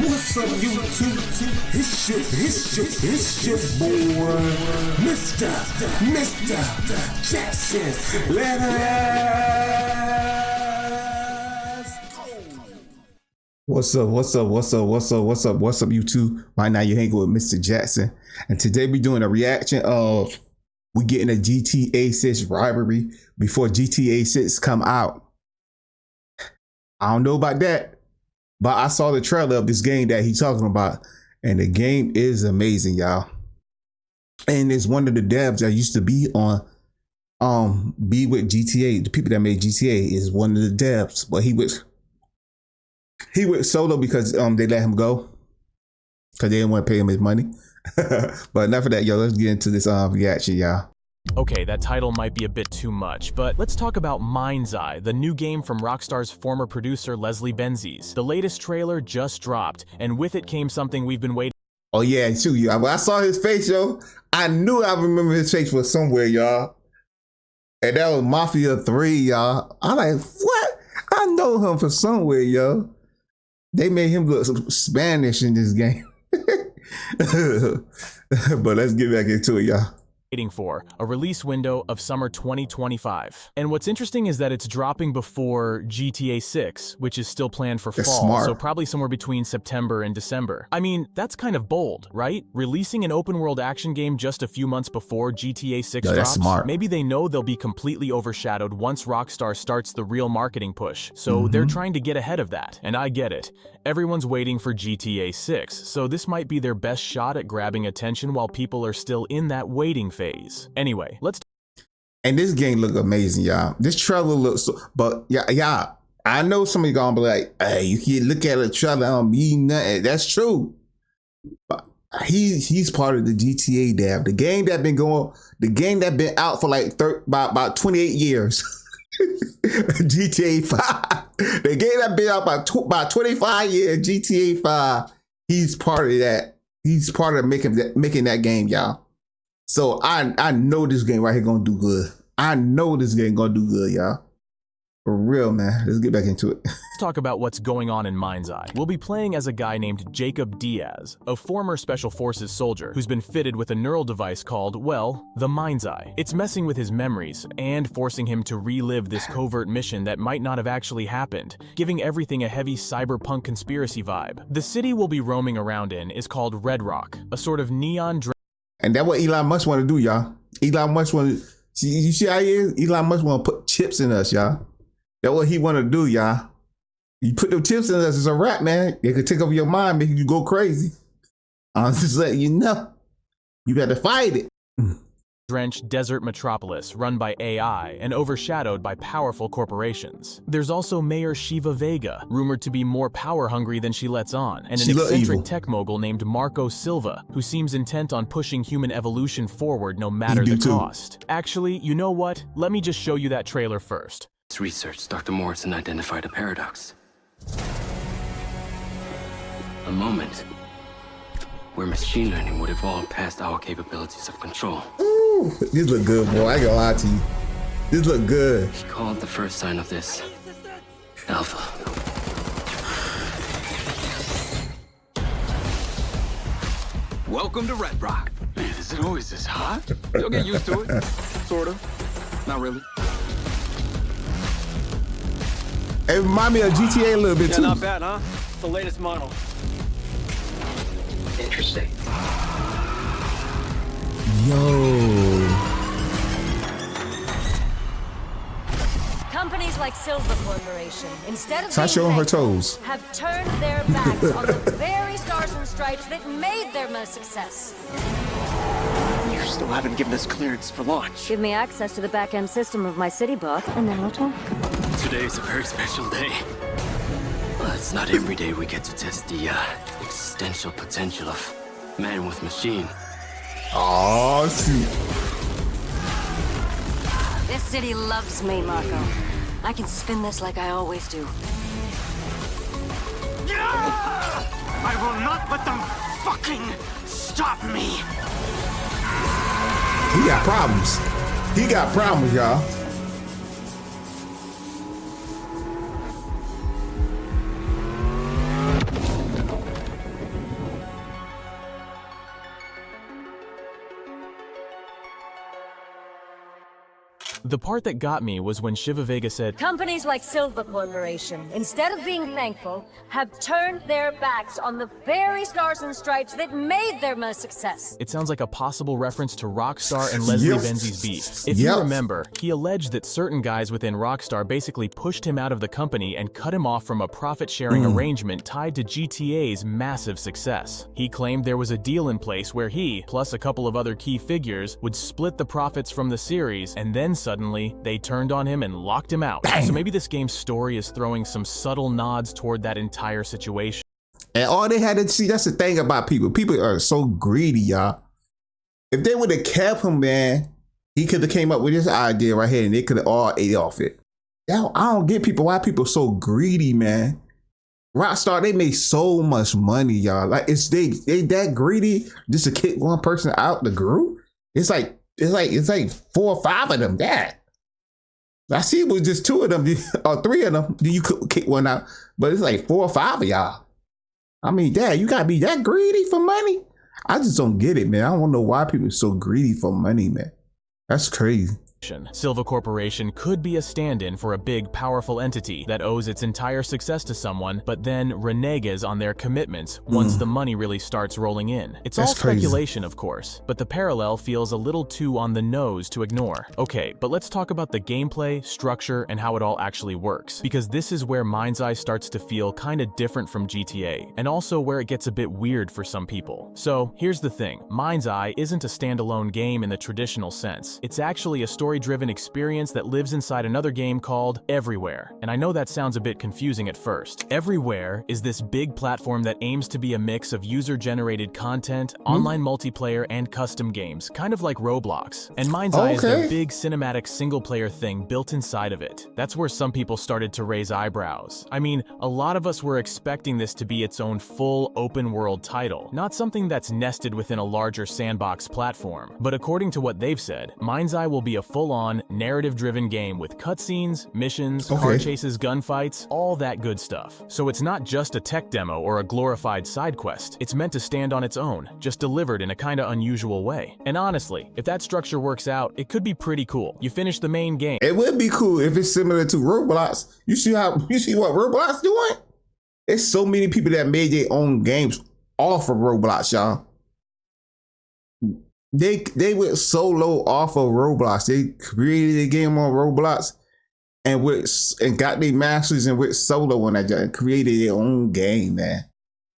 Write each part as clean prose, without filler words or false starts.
What's up, YouTube? It's your boy, Mr. Jackson. Let us go. What's up, YouTube? Right now, you're hanging with Mr. Jackson. And today, we're doing a reaction of we getting a GTA 6 rivalry before GTA 6 come out. I don't know about that, but I saw the trailer of this game that he's talking about, and the game is amazing, y'all. And it's one of the devs that used to be on be with GTA. The people that made GTA is one of the devs, but he went solo because they let him go because they didn't want to pay him his money. But enough of that, yo. Let's get into this reaction, y'all. Okay, that title might be a bit too much, but let's talk about Mindseye, the new game from Rockstar's former producer Leslie Benzies. The latest trailer just dropped, and with it came something we've been waiting. Oh yeah, too. When I saw his face, yo, I knew I remember his face was somewhere, y'all. And that was Mafia 3, y'all. I'm like, what? I know him from somewhere, yo. They made him look Spanish in this game. But let's get back into it, y'all. For a release window of summer 2025. And what's interesting is that it's dropping before GTA 6, which is still planned for fall, smart. So probably somewhere between September and December. I mean, that's kind of bold, right? Releasing an open world action game just a few months before GTA 6 drops? That's smart. Maybe they know they'll be completely overshadowed once Rockstar starts the real marketing push, so they're trying to get ahead of that. And I get it. Everyone's waiting for GTA 6, so this might be their best shot at grabbing attention while people are still in that waiting phase. Anyway, let's. And this game look amazing, y'all. This trailer looks so, but yeah, I know somebody gonna be like, hey, you can look at the trailer, I don't mean nothing. That's true. But he's part of the GTA dev. The game that been out for like about 28 years. GTA 5. The game that been out about 25 years, GTA 5. He's part of that. He's part of making that game, y'all. So I know this game right here gonna do good. I know this game gonna do good, y'all. For real, man. Let's get back into it. Let's talk about what's going on in Mindseye. We'll be playing as a guy named Jacob Diaz, a former Special Forces soldier who's been fitted with a neural device called, well, the Mindseye. It's messing with his memories and forcing him to relive this covert mission that might not have actually happened, giving everything a heavy cyberpunk conspiracy vibe. The city we'll be roaming around in is called Red Rock, a sort of neon. And that's what Elon Musk want to do, y'all. Elon Musk want to see. You see how he is? Elon Musk want to put chips in us, y'all. That's what he want to do, y'all. You put them chips in us, it's a wrap, man. It could take over your mind, make you go crazy. I'm just letting you know. You got to fight it. Drenched desert metropolis run by AI and overshadowed by powerful corporations. There's also Mayor Shiva Vega, rumored to be more power-hungry than she lets on, and an eccentric tech mogul named Marco Silva, who seems intent on pushing human evolution forward no matter the cost. Actually, you know what? Let me just show you that trailer first. Research, Dr. Morrison identified a paradox. A moment where machine learning would evolve past our capabilities of control. Ooh, this look good, boy. I ain't gonna lie to you. This look good. He called the first sign of this Alpha. Welcome to Red Rock. Man, is it always this hot? You'll get used to it. Sort of. Not really. It remind me of GTA a little bit, too. Not bad, huh? It's the latest model. Interesting. Yo. Companies like Silver Corporation, instead of Stop showing her toes, have turned their backs on the very stars and stripes that made them a success. You still haven't given us clearance for launch. Give me access to the back-end system of my city bot, and then we'll talk. Today is a very special day. Well, it's not every day we get to test the existential potential of man with machine. Oh, shoot. This city loves me, Marco. I can spin this like I always do. I will not let them fucking stop me. He got problems. He got problems, y'all. The part that got me was when Shiva Vega said, Companies like Silver Corporation, instead of being thankful, have turned their backs on the very stars and stripes that made them a success. it sounds like a possible reference to Rockstar and Leslie Yep. Benzies' beef. If Yep. you remember, he alleged that certain guys within Rockstar basically pushed him out of the company and cut him off from a profit-sharing arrangement tied to GTA's massive success. He claimed there was a deal in place where he, plus a couple of other key figures, would split the profits from the series, and then suddenly, they turned on him and locked him out. Dang. So maybe this game's story is throwing some subtle nods toward that entire situation. And all they had to see, that's the thing about people. People are so greedy, y'all. If they would have kept him, man, he could have came up with this idea right here and they could have all ate off it. Y'all, I don't get people, why people so greedy, man. Rockstar, they made so much money, y'all. Like, they that greedy just to kick one person out the group? It's like 4 or 5 of them, that. I see it was just 2 of them or 3 of them. You could kick one out, but it's like 4 or 5 of y'all. I mean, Dad, you gotta be that greedy for money? I just don't get it, man. I don't know why people are so greedy for money, man. That's crazy. Silva Corporation could be a stand-in for a big, powerful entity that owes its entire success to someone, but then reneges on their commitments once the money really starts rolling in. It's all That's crazy. speculation, of course, but the parallel feels a little too on the nose to ignore. Okay, but let's talk about the gameplay, structure, and how it all actually works, because this is where mindseye starts to feel kinda different from GTA, and also where it gets a bit weird for some people. So, here's the thing. mindseye isn't a standalone game in the traditional sense. It's actually a story-driven experience that lives inside another game called Everywhere. And I know that sounds a bit confusing at first. Everywhere is this big platform that aims to be a mix of user-generated content, online multiplayer, and custom games, kind of like Roblox. And mindseye is their big cinematic single-player thing built inside of it. That's where some people started to raise eyebrows. I mean, a lot of us were expecting this to be its own full open-world title, not something that's nested within a larger sandbox platform. But according to what they've said, mindseye will be a full-on, narrative-driven game with cutscenes, missions, car chases, gunfights, all that good stuff. So it's not just a tech demo or a glorified side quest. It's meant to stand on its own, just delivered in a kinda unusual way. And honestly, if that structure works out, it could be pretty cool. You finish the main game. It would be cool if it's similar to Roblox. You see what Roblox doing? There's so many people that made their own games off of Roblox, y'all. They went solo off of Roblox. They created a game on Roblox and got their masters and went solo on that and created their own game, man.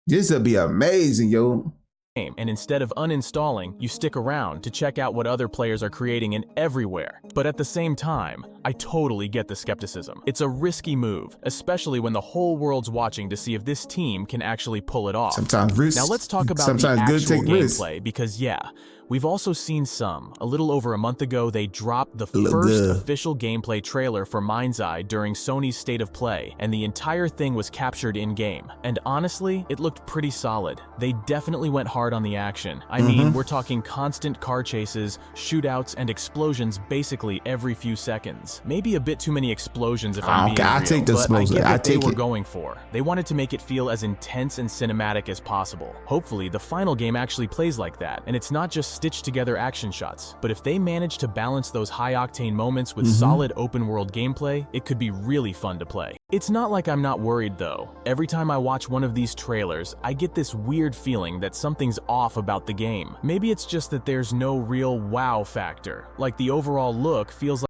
This would be amazing, yo. And instead of uninstalling, you stick around to check out what other players are creating in Everywhere. But at the same time, I totally get the skepticism. It's a risky move, especially when the whole world's watching to see if this team can actually pull it off. Sometimes risk. Now let's talk about Sometimes the good actual take risk. gameplay, because yeah, we've also seen some. A little over a month ago, they dropped the first official gameplay trailer for mindseye during Sony's State of Play, and the entire thing was captured in-game. And honestly, it looked pretty solid. They definitely went hard on the action. I mean, we're talking constant car chases, shootouts, and explosions basically every few seconds. Maybe a bit too many explosions if I'm being real, I take the but I explosion. get I what they take were it. going for. They wanted to make it feel as intense and cinematic as possible. Hopefully, the final game actually plays like that, and it's not just stitched together action shots. But if they manage to balance those high-octane moments with solid open-world gameplay, it could be really fun to play. It's not like I'm not worried though. Every time I watch one of these trailers, I get this weird feeling that something's off about the game. Maybe it's just that there's no real wow factor. Like the overall look feels like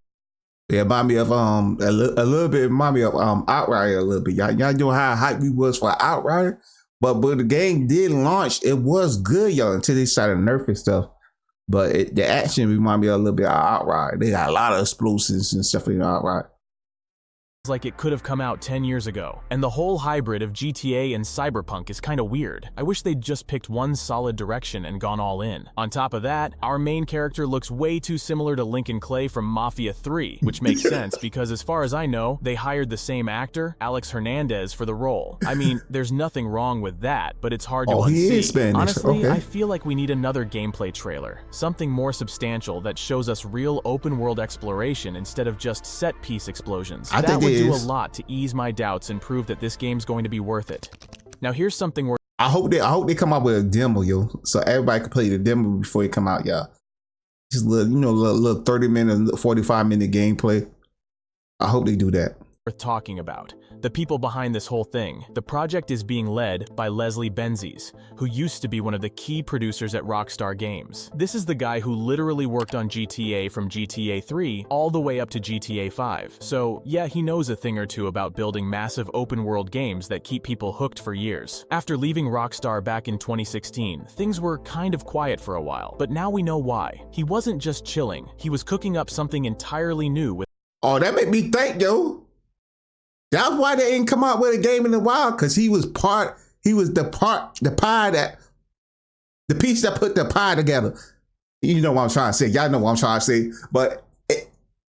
It remind me of a little bit. Remind me of Outrider a little bit. Y'all know how hype we was for Outrider, but the game did launch. It was good, y'all, until they started nerfing stuff. But the action remind me a little bit of Outrider. They got a lot of explosives and stuff in Outrider. like it could have come out 10 years ago. And the whole hybrid of GTA and Cyberpunk is kinda weird. I wish they'd just picked one solid direction and gone all in. On top of that, our main character looks way too similar to Lincoln Clay from Mafia 3, which makes sense because as far as I know, they hired the same actor, Alex Hernandez, for the role. I mean, there's nothing wrong with that, but it's hard to unsee. He is Spanish. Honestly, Okay. I feel like we need another gameplay trailer. Something more substantial that shows us real open-world exploration instead of just set-piece explosions. I That think would it do is. a lot to ease my doubts and prove that this game's going to be worth it. Now here's something worth I hope they come out with a demo, yo, so everybody can play the demo before it come out, y'all. just little, you know, little 30-minute, 45-minute gameplay. I hope they do that. Worth talking about. The people behind this whole thing. The project is being led by Leslie Benzies, who used to be one of the key producers at Rockstar Games. This is the guy who literally worked on GTA from GTA 3 all the way up to GTA 5. So yeah, he knows a thing or two about building massive open-world games that keep people hooked for years. After leaving Rockstar back in 2016, things were kind of quiet for a while, but now we know why. He wasn't just chilling, he was cooking up something entirely new with— Oh, that made me think, yo. That's why they didn't come out with a game in a while, because he was the piece that put the pie together. You know what I'm trying to say. Y'all know what I'm trying to say. But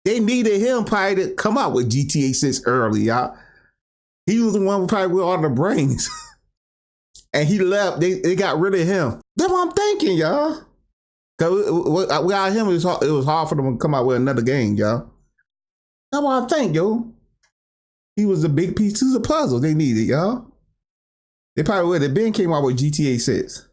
they needed him probably to come out with GTA 6 early, y'all. He was the one probably with all the brains. And he left. They got rid of him. That's what I'm thinking, y'all. Because without him, it was hard for them to come out with another game, y'all. That's what I think, yo. He was a big piece of the puzzle they needed, y'all. They probably would have been came out with GTA 6.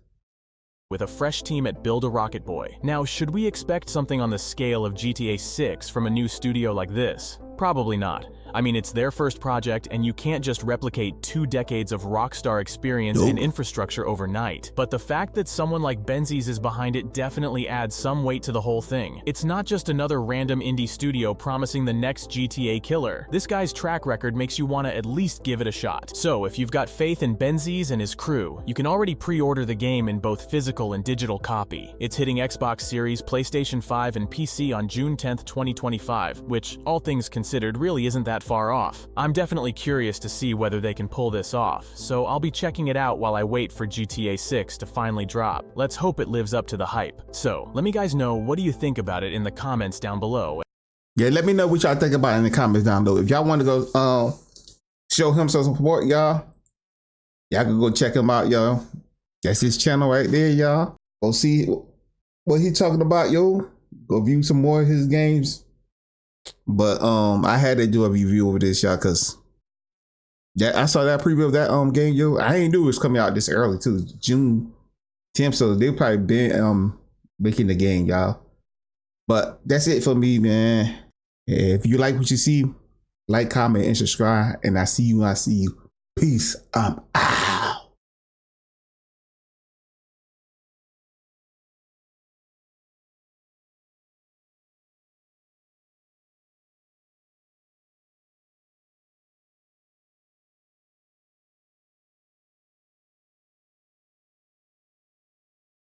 With a fresh team at Build-A-Rocket Boy. Now, should we expect something on the scale of GTA 6 from a new studio like this? Probably not. I mean, it's their first project, and you can't just replicate 2 decades of Rockstar experience and infrastructure overnight. But the fact that someone like Benzies is behind it definitely adds some weight to the whole thing. It's not just another random indie studio promising the next GTA killer. This guy's track record makes you want to at least give it a shot. So, if you've got faith in Benzies and his crew, you can already pre-order the game in both physical and digital copy. It's hitting Xbox Series, PlayStation 5, and PC on June 10th, 2025, which, all things considered, really isn't that far off. I'm definitely curious to see whether they can pull this off, so I'll be checking it out while I wait for GTA 6 to finally drop. Let's hope it lives up to the hype. So, let me guys know, what do you think about it in the comments down below? Yeah, let me know what y'all think about it in the comments down below. If y'all want to go show him some support, y'all can go check him out, y'all. That's his channel right there, y'all. Go see what he talking about, yo. Go view some more of his games. But I had to do a review of this, y'all, because I saw that preview of that game, yo. I ain't knew it was coming out this early too, June 10th. So they probably been making the game, y'all. But that's it for me, man. If you like what you see, like, comment, and subscribe. And I see you when I see you. Peace. I'm out.